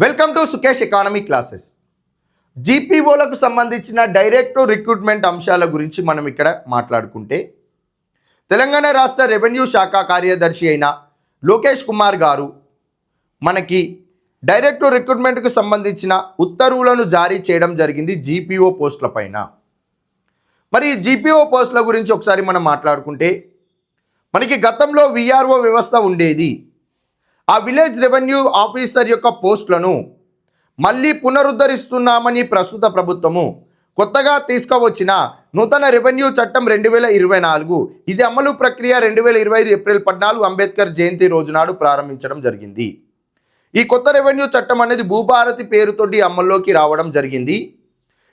Welcome to Sukesh economy classes. జీపీఓలకు సంబంధించిన direct recruitment అంశాల గురించి మనం ఇక్కడ మాట్లాడుకుంటే, తెలంగాణ రాష్ట్ర రెవెన్యూ శాఖ కార్యదర్శి అయిన లోకేష్ కుమార్ గారు మనకి డైరెక్ట్ రిక్రూట్మెంట్కు సంబంధించిన ఉత్తర్వులను జారీ చేయడం జరిగింది జీపీఓ పోస్టుల పైన. మరి ఈ జీపీఓ పోస్టుల గురించి ఒకసారి మనం మాట్లాడుకుంటే, మనకి గతంలో విఆర్ఓ వ్యవస్థ ఉండేది. ఆ విలేజ్ రెవెన్యూ ఆఫీసర్ యొక్క పోస్టులను మళ్ళీ పునరుద్ధరిస్తున్నామని ప్రస్తుత ప్రభుత్వము కొత్తగా తీసుకువచ్చిన నూతన రెవెన్యూ చట్టం 2024 ఇది అమలు ప్రక్రియ 2025 ఏప్రిల్ 14 అంబేద్కర్ జయంతి రోజు నాడు ప్రారంభించడం జరిగింది. ఈ కొత్త రెవెన్యూ చట్టం అనేది భూభారతి పేరుతోటి అమల్లోకి రావడం జరిగింది.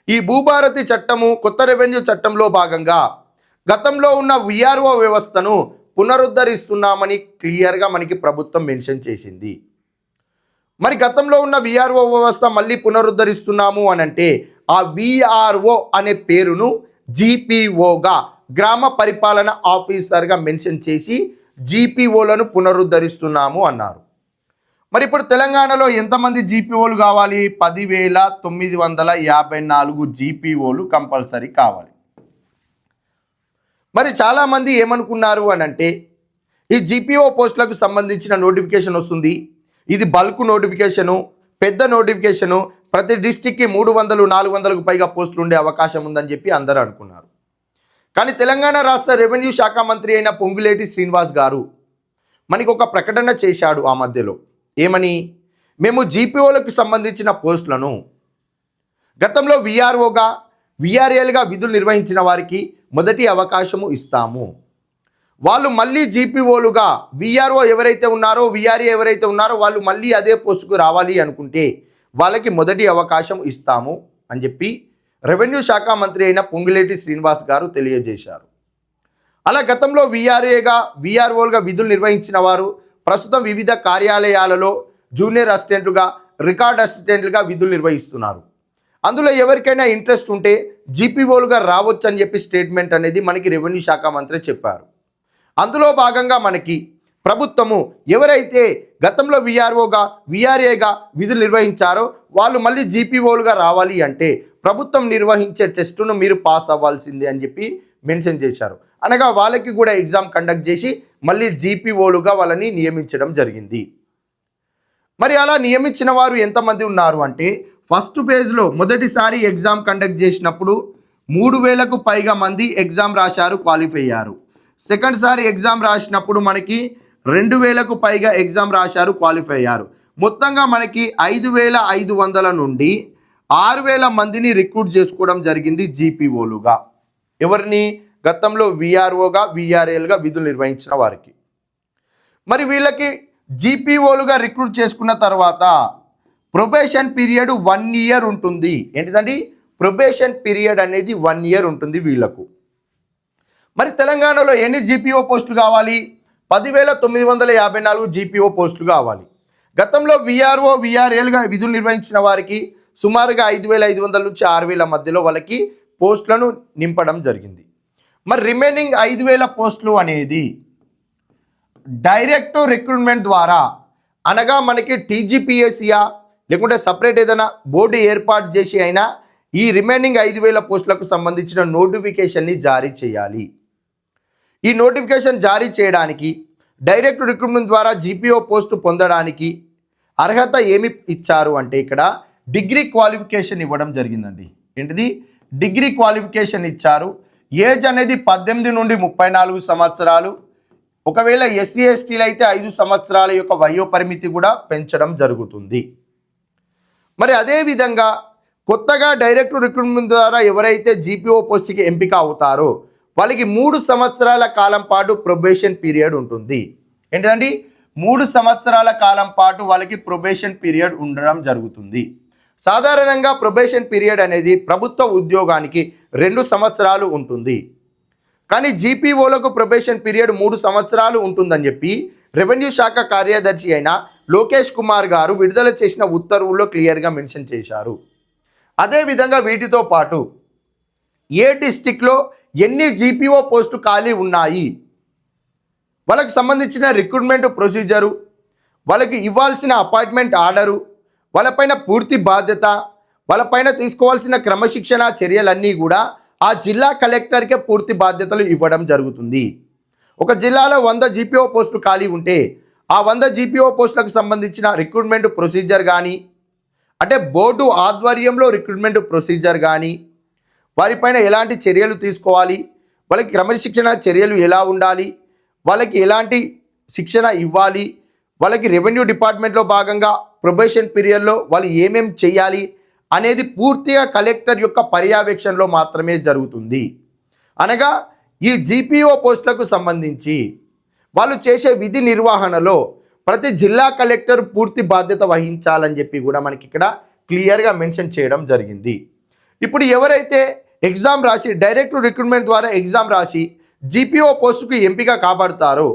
ఈ భూభారతి చట్టము కొత్త రెవెన్యూ చట్టంలో భాగంగా గతంలో ఉన్న విఆర్ఓ వ్యవస్థను పునరుద్ధరిస్తున్నామని క్లియర్గా మనకి ప్రభుత్వం మెన్షన్ చేసింది. మరి గతంలో ఉన్న విఆర్ఓ వ్యవస్థ మళ్ళీ పునరుద్ధరిస్తున్నాము అని అంటే ఆ విఆర్ఓ అనే పేరును జీపీఓగా గ్రామ పరిపాలన ఆఫీసర్గా మెన్షన్ చేసి జీపీఓలను పునరుద్ధరిస్తున్నాము అన్నారు. మరి ఇప్పుడు తెలంగాణలో ఎంతమంది జీపీఓలు కావాలి? 10,954 జీపీఓలు కంపల్సరీ కావాలి. మరి చాలామంది ఏమనుకున్నారు అని అంటే, ఈ జీపీఓ పోస్టులకు సంబంధించిన నోటిఫికేషన్ వస్తుంది, ఇది బల్క్ నోటిఫికేషను, పెద్ద నోటిఫికేషను, ప్రతి డిస్టిక్కి 300-400కు పైగా పోస్టులు ఉండే అవకాశం ఉందని చెప్పి అందరూ అనుకున్నారు. కానీ తెలంగాణ రాష్ట్ర రెవెన్యూ శాఖ మంత్రి అయిన పొంగులేటి శ్రీనివాస్ గారు మనకి ఒక ప్రకటన చేశాడు ఆ మధ్యలో. ఏమని? మేము జీపీఓలకు సంబంధించిన పోస్టులను గతంలో విఆర్ఓగా విఆర్ఏలుగా విధులు నిర్వహించిన వారికి మొదటి అవకాశము ఇస్తాము. వాళ్ళు మళ్ళీ జీపీఓలుగా విఆర్ఓ ఎవరైతే ఉన్నారో విఆర్ఏ ఎవరైతే ఉన్నారో వాళ్ళు మళ్ళీ అదే పోస్టుకు రావాలి అనుకుంటే వాళ్ళకి మొదటి అవకాశం ఇస్తాము అని చెప్పి రెవెన్యూ శాఖ మంత్రి అయిన పొంగులేటి శ్రీనివాస్ గారు తెలియజేశారు. అలా గతంలో విఆర్ఏగా విఆర్ఓలుగా విధులు నిర్వహించిన వారు ప్రస్తుతం వివిధ కార్యాలయాలలో జూనియర్ అసిస్టెంట్లుగా రికార్డ్ అసిస్టెంట్లుగా విధులు నిర్వహిస్తున్నారు. అందులో ఎవరికైనా ఇంట్రెస్ట్ ఉంటే జీపీఓలుగా రావచ్చు అని చెప్పి స్టేట్మెంట్ అనేది మనకి రెవెన్యూ శాఖ మంత్రి చెప్పారు. అందులో భాగంగా మనకి ప్రభుత్వము ఎవరైతే గతంలో విఆర్ఓగా విఆర్ఏగా విధులు నిర్వహించారో వాళ్ళు మళ్ళీ జీపీఓలుగా రావాలి అంటే ప్రభుత్వం నిర్వహించే టెస్టును మీరు పాస్ అవ్వాల్సిందే అని చెప్పి మెన్షన్ చేశారు. అనగా వాళ్ళకి కూడా ఎగ్జామ్ కండక్ట్ చేసి మళ్ళీ జీపీఓలుగా వాళ్ళని నియమించడం జరిగింది. మరి అలా నియమించిన వారు ఎంతమంది ఉన్నారు అంటే, ఫస్ట్ ఫేజ్లో మొదటిసారి ఎగ్జామ్ కండక్ట్ చేసినప్పుడు 3,000కు పైగా మంది ఎగ్జామ్ రాశారు, క్వాలిఫై అయ్యారు. సెకండ్ సారి ఎగ్జామ్ రాసినప్పుడు మనకి 2,000కు పైగా ఎగ్జామ్ రాశారు, క్వాలిఫై అయ్యారు. మొత్తంగా మనకి 5,500 నుండి 6,000 మందిని రిక్రూట్ చేసుకోవడం జరిగింది జీపీఓలుగా. ఎవరిని? గతంలో విఆర్ఓగా విఆర్ఏలుగా విధులు నిర్వహించిన వారికి. మరి వీళ్ళకి జీపీఓలుగా రిక్రూట్ చేసుకున్న తర్వాత ప్రొబేషన్ పీరియడ్ 1 year ఉంటుంది. ఏంటిదండి? ప్రొబేషన్ పీరియడ్ అనేది 1 year ఉంటుంది వీళ్లకు. మరి తెలంగాణలో ఎన్ని జీపీఓ పోస్టులు కావాలి? 10,954 జీపీఓ పోస్టులు కావాలి. గతంలో విఆర్ఓ విఆర్ఏలుగా విధులు నిర్వహించిన వారికి సుమారుగా 5,500 నుంచి 6,000 మధ్యలో వాళ్ళకి పోస్టులను నింపడం జరిగింది. మరి రిమైనింగ్ 5,000 పోస్టులు అనేది డైరెక్ట్ రిక్రూట్మెంట్ ద్వారా, అనగా మనకి టీజీపీఎస్సీయా లేకుంటే సపరేట్ ఏదైనా బోర్డు ఏర్పాటు చేసి అయినా ఈ రిమైనింగ్ 5,000 పోస్టులకు సంబంధించిన నోటిఫికేషన్ని జారీ చేయాలి. ఈ నోటిఫికేషన్ జారీ చేయడానికి డైరెక్ట్ రిక్రూట్మెంట్ ద్వారా జీపీఓ పోస్టు పొందడానికి అర్హత ఏమి ఇచ్చారు అంటే, ఇక్కడ డిగ్రీ క్వాలిఫికేషన్ ఇవ్వడం జరిగిందండి. ఏంటిది? డిగ్రీ క్వాలిఫికేషన్ ఇచ్చారు. ఏజ్ అనేది 18 నుండి 34 సంవత్సరాలు. ఒకవేళ ఎస్సీ ఎస్టీలు అయితే 5 సంవత్సరాల యొక్క వయో పరిమితి కూడా పెంచడం జరుగుతుంది. మరి అదేవిధంగా కొత్తగా డైరెక్ట్ రిక్రూట్మెంట్ ద్వారా ఎవరైతే జీపీఓ పోస్ట్కి ఎంపిక అవుతారో వాళ్ళకి 3 సంవత్సరాల కాలం పాటు ప్రొబేషన్ పీరియడ్ ఉంటుంది. ఏంటండి? 3 సంవత్సరాల కాలం పాటు వాళ్ళకి ప్రొబేషన్ పీరియడ్ ఉండడం జరుగుతుంది. సాధారణంగా ప్రొబేషన్ పీరియడ్ అనేది ప్రభుత్వ ఉద్యోగానికి 2 సంవత్సరాలు ఉంటుంది. కానీ జీపీఓలకు ప్రొబేషన్ పీరియడ్ 3 సంవత్సరాలు ఉంటుందని చెప్పి రెవెన్యూ శాఖ కార్యదర్శి అయిన లోకేష్ కుమార్ గారు విడుదల చేసిన ఉత్తర్వుల్లో క్లియర్గా మెన్షన్ చేశారు. అదేవిధంగా వీటితో పాటు ఏ డిస్టిక్లో ఎన్ని జీపీఓ పోస్టు ఖాళీ ఉన్నాయి, వాళ్ళకి సంబంధించిన రిక్రూట్మెంట్ ప్రొసీజరు, వాళ్ళకి ఇవ్వాల్సిన అపాయింట్మెంట్ ఆర్డరు, వాళ్ళపైన పూర్తి బాధ్యత, వాళ్ళపైన తీసుకోవాల్సిన క్రమశిక్షణ చర్యలన్నీ కూడా ఆ జిల్లా కలెక్టర్కే పూర్తి బాధ్యతలు ఇవ్వడం జరుగుతుంది. ఒక జిల్లాలో 100 జీపీఓ పోస్టులు ఖాళీ ఉంటే ఆ 100 జీపీఓ పోస్టులకు సంబంధించిన రిక్రూట్మెంట్ ప్రొసీజర్ కానీ, అంటే బోర్డు ఆధ్వర్యంలో రిక్రూట్మెంట్ ప్రొసీజర్ కానీ, వారిపైన ఎలాంటి చర్యలు తీసుకోవాలి, వాళ్ళకి క్రమశిక్షణ చర్యలు ఎలా ఉండాలి, వాళ్ళకి ఎలాంటి శిక్షణ ఇవ్వాలి, వాళ్ళకి రెవెన్యూ డిపార్ట్మెంట్లో భాగంగా ప్రొబేషన్ పీరియడ్లో వాళ్ళు ఏమేం చేయాలి అనేది పూర్తిగా కలెక్టర్ యొక్క పర్యవేక్షణలో మాత్రమే జరుగుతుంది. అనగా ఈ జీపీఓ పోస్టులకు సంబంధించి వాళ్ళు చేసే విధి నిర్వహణలో ప్రతి జిల్లా కలెక్టర్ పూర్తి బాధ్యత వహించాలని చెప్పి కూడా మనకి ఇక్కడ క్లియర్గా మెన్షన్ చేయడం జరిగింది. ఇప్పుడు ఎవరైతే ఎగ్జామ్ రాసి డైరెక్ట్ రిక్రూట్మెంట్ ద్వారా ఎగ్జామ్ రాసి జీపీఓ పోస్టుకు ఎంపిక కాబడతారో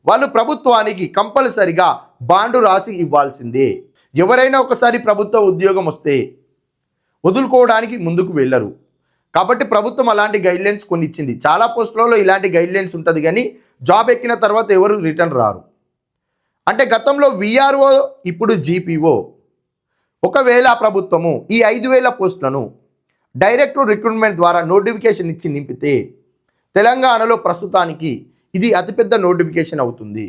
వాళ్ళు ప్రభుత్వానికి కంపల్సరిగా బాండు రాసి ఇవ్వాల్సిందే. ఎవరైనా ఒకసారి ప్రభుత్వ ఉద్యోగం వస్తే వదులుకోవడానికి ముందుకు వెళ్ళరు. కాబట్టి ప్రభుత్వం అలాంటి గైడ్లైన్స్ కొన్ని ఇచ్చింది. చాలా పోస్టులలో ఇలాంటి గైడ్లైన్స్ ఉంటుంది, కానీ జాబ్ ఎక్కిన తర్వాత ఎవరు రిటర్న్ రారు. అంటే గతంలో విఆర్ఓ, ఇప్పుడు జీపీఓ. ఒకవేళ ప్రభుత్వము ఈ 5,000 పోస్టులను డైరెక్ట్ రిక్రూట్మెంట్ ద్వారా నోటిఫికేషన్ ఇచ్చి నింపితే తెలంగాణలో ప్రస్తుతానికి ఇది అతిపెద్ద నోటిఫికేషన్ అవుతుంది.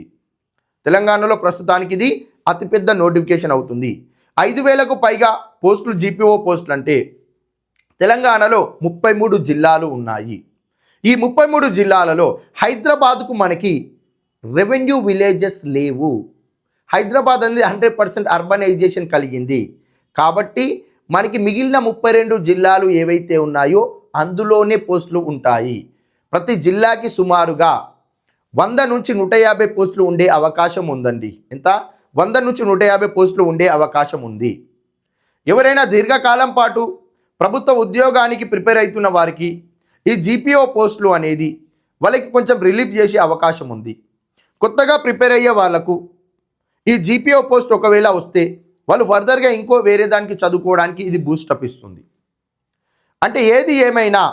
తెలంగాణలో ప్రస్తుతానికి ఇది అతిపెద్ద నోటిఫికేషన్ అవుతుంది. 5,000కు పైగా పోస్టులు జీపీఓ పోస్టులు అంటే తెలంగాణలో 33 జిల్లాలు ఉన్నాయి. ఈ 33 జిల్లాలలో హైదరాబాద్కు మనకి రెవెన్యూ విలేజెస్ లేవు. హైదరాబాద్ అనేది 100% అర్బనైజేషన్ కలిగింది. కాబట్టి మనకి మిగిలిన 32 జిల్లాలు ఏవైతే ఉన్నాయో అందులోనే పోస్టులు ఉంటాయి. ప్రతి జిల్లాకి సుమారుగా 100 నుంచి 150 పోస్టులు ఉండే అవకాశం ఉందండి. ఎంత? 100 నుంచి 150 పోస్టులు ఉండే అవకాశం ఉంది. ఎవరైనా దీర్ఘకాలం పాటు ప్రభుత్వ ఉద్యోగానికి ప్రిపేర్ అవుతున్న వారికి ఈ జీపీఓ పోస్టులు అనేది వాళ్ళకి కొంచెం రిలీఫ్ చేసే అవకాశం ఉంది. కొత్తగా ప్రిపేర్ అయ్యే వాళ్ళకు ఈ జీపీఓ పోస్ట్ ఒకవేళ వస్తే వాళ్ళు ఫర్దర్గా ఇంకో వేరే దానికి చదువుకోవడానికి ఇది బూస్టప్ ఇస్తుంది. అంటే ఏది ఏమైనా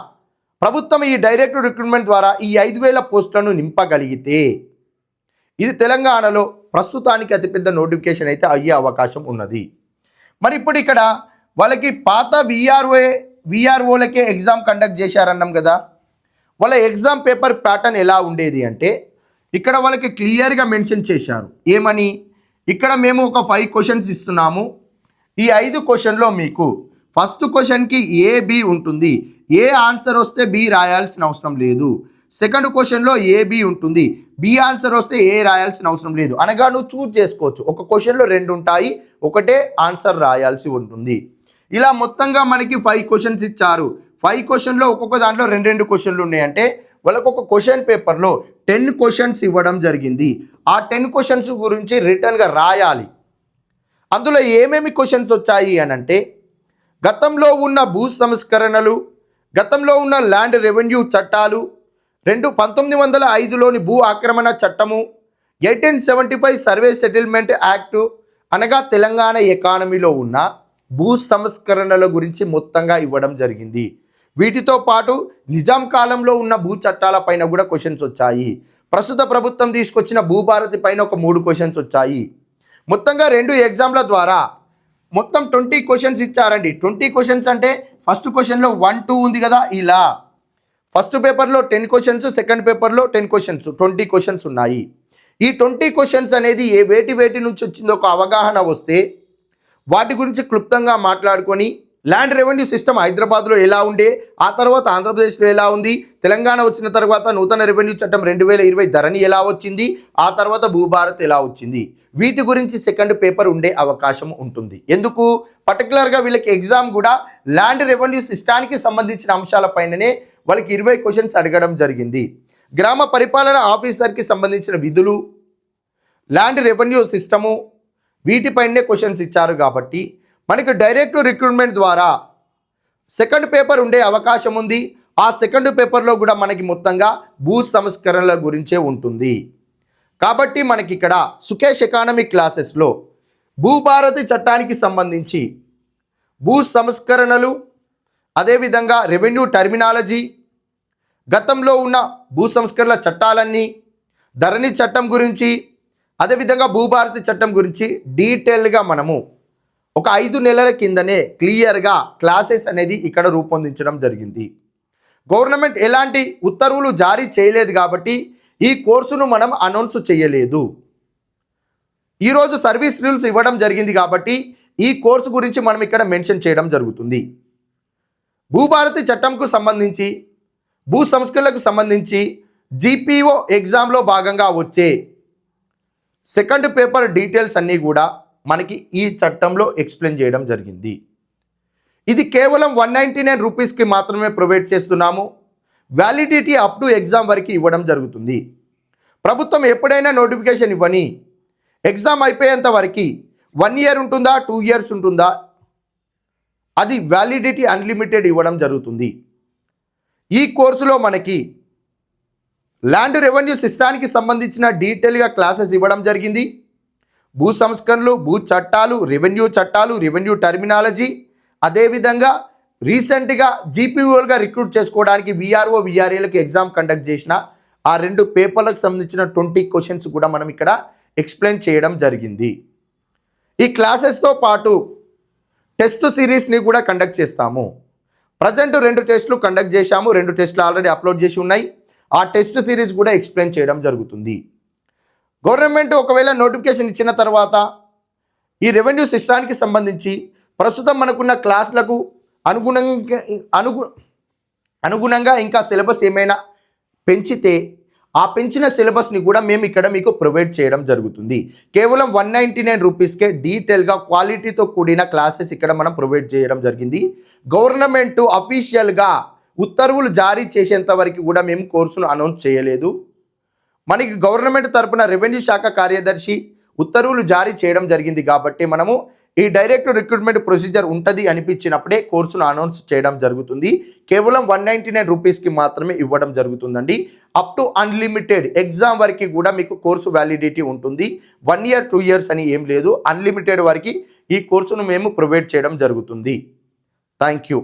ప్రభుత్వం ఈ డైరెక్ట్ రిక్రూట్మెంట్ ద్వారా ఈ 5,000 పోస్టులను నింపగలిగితే ఇది తెలంగాణలో ప్రస్తుతానికి అతిపెద్ద నోటిఫికేషన్ అయితే అయ్యే అవకాశం ఉన్నది. మరి ఇప్పుడు ఇక్కడ వాళ్ళకి పాత విఆర్ఓలకే ఎగ్జామ్ కండక్ట్ చేశారన్నాం కదా, వాళ్ళ ఎగ్జామ్ పేపర్ ప్యాటర్న్ ఎలా ఉండేది అంటే ఇక్కడ వాళ్ళకి క్లియర్గా మెన్షన్ చేశారు. ఏమని? ఇక్కడ మేము ఒక 5 క్వశ్చన్స్ ఇస్తున్నాము. ఈ 5 క్వశ్చన్లో మీకు ఫస్ట్ క్వశ్చన్కి ఏబి ఉంటుంది. ఏ ఆన్సర్ వస్తే బి రాయాల్సిన అవసరం లేదు. సెకండ్ క్వశ్చన్లో ఏబి ఉంటుంది. బి ఆన్సర్ వస్తే ఏ రాయాల్సిన అవసరం లేదు. అనగా నువ్వు చూజ్ చేసుకోవచ్చు. ఒక క్వశ్చన్లో 2 ఉంటాయి, ఒకటే ఆన్సర్ రాయాల్సి ఉంటుంది. ఇలా మొత్తంగా మనకి 5 క్వశ్చన్స్ ఇచ్చారు. 5 క్వశ్చన్లో ఒక్కొక్క దాంట్లో 2 క్వశ్చన్లు ఉన్నాయంటే వాళ్ళకు ఒక క్వశ్చన్ పేపర్లో 10 క్వశ్చన్స్ ఇవ్వడం జరిగింది. ఆ 10 క్వశ్చన్స్ గురించి రిటర్న్గా రాయాలి. అందులో ఏమేమి క్వశ్చన్స్ వచ్చాయి అని అంటే గతంలో ఉన్న భూ సంస్కరణలు, గతంలో ఉన్న ల్యాండ్ రెవెన్యూ చట్టాలు, 1905లోని భూ ఆక్రమణ చట్టము, 1875 సర్వే సెటిల్మెంట్ యాక్టు, అనగా తెలంగాణ ఎకానమీలో ఉన్న భూ సంస్కరణల గురించి మొత్తంగా ఇవ్వడం జరిగింది. వీటితో పాటు నిజాం కాలంలో ఉన్న భూ చట్టాల పైన కూడా క్వశ్చన్స్ వచ్చాయి. ప్రస్తుత ప్రభుత్వం తీసుకొచ్చిన భూభారతి పైన ఒక 3 క్వశ్చన్స్ వచ్చాయి. మొత్తంగా 2 ఎగ్జామ్ల ద్వారా మొత్తం 20 క్వశ్చన్స్ ఇచ్చారండి. 20 క్వశ్చన్స్ అంటే ఫస్ట్ క్వశ్చన్లో 1, 2 ఉంది కదా, ఇలా ఫస్ట్ పేపర్లో 10 క్వశ్చన్స్, సెకండ్ పేపర్లో 10 క్వశ్చన్స్, 20 క్వశ్చన్స్ ఉన్నాయి. ఈ 20 క్వశ్చన్స్ అనేది వేటి నుంచి వచ్చిందో ఒక అవగాహన వస్తే వాటి గురించి క్లుప్తంగా మాట్లాడుకొని ల్యాండ్ రెవెన్యూ సిస్టమ్ హైదరాబాద్లో ఎలా ఉండే, ఆ తర్వాత ఆంధ్రప్రదేశ్లో ఎలా ఉంది, తెలంగాణ వచ్చిన తర్వాత నూతన రెవెన్యూ చట్టం 2020 ధరణి ఎలా వచ్చింది, ఆ తర్వాత భూభారత్ ఎలా వచ్చింది, వీటి గురించి సెకండ్ పేపర్ ఉండే అవకాశం ఉంటుంది. ఎందుకు? పర్టికులర్గా వీళ్ళకి ఎగ్జామ్ కూడా ల్యాండ్ రెవెన్యూ సిస్టానికి సంబంధించిన అంశాలపైననే వాళ్ళకి 20 క్వశ్చన్స్ అడగడం జరిగింది. గ్రామ పరిపాలన ఆఫీసర్కి సంబంధించిన విధులు, ల్యాండ్ రెవెన్యూ సిస్టము, వీటిపైనే క్వశ్చన్స్ ఇచ్చారు. కాబట్టి మనకి డైరెక్ట్ రిక్రూట్మెంట్ ద్వారా సెకండ్ పేపర్ ఉండే అవకాశం ఉంది. ఆ సెకండ్ పేపర్లో కూడా మనకి మొత్తంగా భూ సంస్కరణల గురించే ఉంటుంది. కాబట్టి మనకి ఇక్కడ సుకేష్ ఎకానమిక్ క్లాసెస్లో భూభారతి చట్టానికి సంబంధించి భూ సంస్కరణలు, అదేవిధంగా రెవెన్యూ టర్మినాలజీ, గతంలో ఉన్న భూ సంస్కరణల చట్టాలన్నీ, ధరణి చట్టం గురించి, అదేవిధంగా భూభారతి చట్టం గురించి డీటెయిల్గా మనము ఒక 5 నెలల కిందనే క్లియర్గా క్లాసెస్ అనేది ఇక్కడ రూపొందించడం జరిగింది. గవర్నమెంట్ ఎలాంటి ఉత్తర్వులు జారీ చేయలేదు కాబట్టి ఈ కోర్సును మనం అనౌన్స్ చేయలేదు. ఈరోజు సర్వీస్ రూల్స్ ఇవ్వడం జరిగింది కాబట్టి ఈ కోర్సు గురించి మనం ఇక్కడ మెన్షన్ చేయడం జరుగుతుంది. భూభారతి చట్టంకు సంబంధించి, భూ సంస్కరణలకు సంబంధించి జీపీఓ ఎగ్జామ్లో భాగంగా వచ్చే సెకండ్ పేపర్ డీటెయిల్స్ అన్నీ కూడా మనకి ఈ చట్టంలో ఎక్స్ప్లెయిన్ చేయడం జరిగింది. ఇది కేవలం 199 రూపీస్కి మాత్రమే ప్రొవైడ్ చేస్తున్నాము. వ్యాలిడిటీ అప్ టు ఎగ్జామ్ వరకు ఇవ్వడం జరుగుతుంది. ప్రభుత్వం ఎప్పుడైనా నోటిఫికేషన్ ఇవ్వని ఎగ్జామ్ అయిపోయేంత వరకు 1 ఇయర్ ఉంటుందా, 2 ఇయర్స్ ఉంటుందా, అది వ్యాలిడిటీ అన్లిమిటెడ్ ఇవ్వడం జరుగుతుంది. ఈ కోర్సులో మనకి ల్యాండ్ రెవెన్యూ సిస్టానికి సంబంధించిన డీటెయిల్గా క్లాసెస్ ఇవ్వడం జరిగింది. భూ సంస్కరణలు, భూ చట్టాలు, రెవెన్యూ టర్మినాలజీ, అదేవిధంగా రీసెంట్గా జీపీఓలుగా రిక్రూట్ చేసుకోవడానికి విఆర్ఓ విఆర్ఏలకు ఎగ్జామ్ కండక్ట్ చేసిన ఆ 2 పేపర్లకు సంబంధించిన 20 క్వశ్చన్స్ కూడా మనం ఇక్కడ ఎక్స్ప్లెయిన్ చేయడం జరిగింది. ఈ క్లాసెస్తో పాటు టెస్ట్ సిరీస్ని కూడా కండక్ట్ చేస్తాము. ప్రజెంట్ 2 టెస్టులు కండక్ట్ చేశాము. 2 టెస్టులు ఆల్రెడీ అప్లోడ్ చేసి ఉన్నాయి. ఆ టెస్ట్ సిరీస్ కూడా ఎక్స్ప్లెయిన్ చేయడం జరుగుతుంది. గవర్నమెంట్ ఒకవేళ నోటిఫికేషన్ ఇచ్చిన తర్వాత ఈ రెవెన్యూ సిస్టానికి సంబంధించి ప్రస్తుతం మనకున్న క్లాసులకు అనుగుణంగా ఇంకా సిలబస్ ఏమైనా పెంచితే ఆ పెంచిన సిలబస్ని కూడా మేము ఇక్కడ మీకు ప్రొవైడ్ చేయడం జరుగుతుంది. కేవలం 199 రూపీస్కే డీటెయిల్గా క్వాలిటీతో కూడిన క్లాసెస్ ఇక్కడ మనం ప్రొవైడ్ చేయడం జరిగింది. గవర్నమెంట్ అఫీషియల్గా ఉత్తర్వులు జారీ చేసేంత వరకు కూడా మేము కోర్సును అనౌన్స్ చేయలేదు. మనకి గవర్నమెంట్ తరపున రెవెన్యూ శాఖ కార్యదర్శి ఉత్తర్వులు జారీ చేయడం జరిగింది కాబట్టి మనము ఈ డైరెక్ట్ రిక్రూట్మెంట్ ప్రొసీజర్ ఉంటుంది అనిపించినప్పుడే కోర్సును అనౌన్స్ చేయడం జరుగుతుంది. కేవలం 199 రూపీస్కి మాత్రమే ఇవ్వడం జరుగుతుందండి. అప్ టు అన్లిమిటెడ్ ఎగ్జామ్ వరకు కూడా మీకు కోర్సు వ్యాలిడిటీ ఉంటుంది. 1 ఇయర్ 2 ఇయర్స్ అని ఏం లేదు. అన్లిమిటెడ్ వరకు ఈ కోర్సును మేము ప్రొవైడ్ చేయడం జరుగుతుంది. Thank you.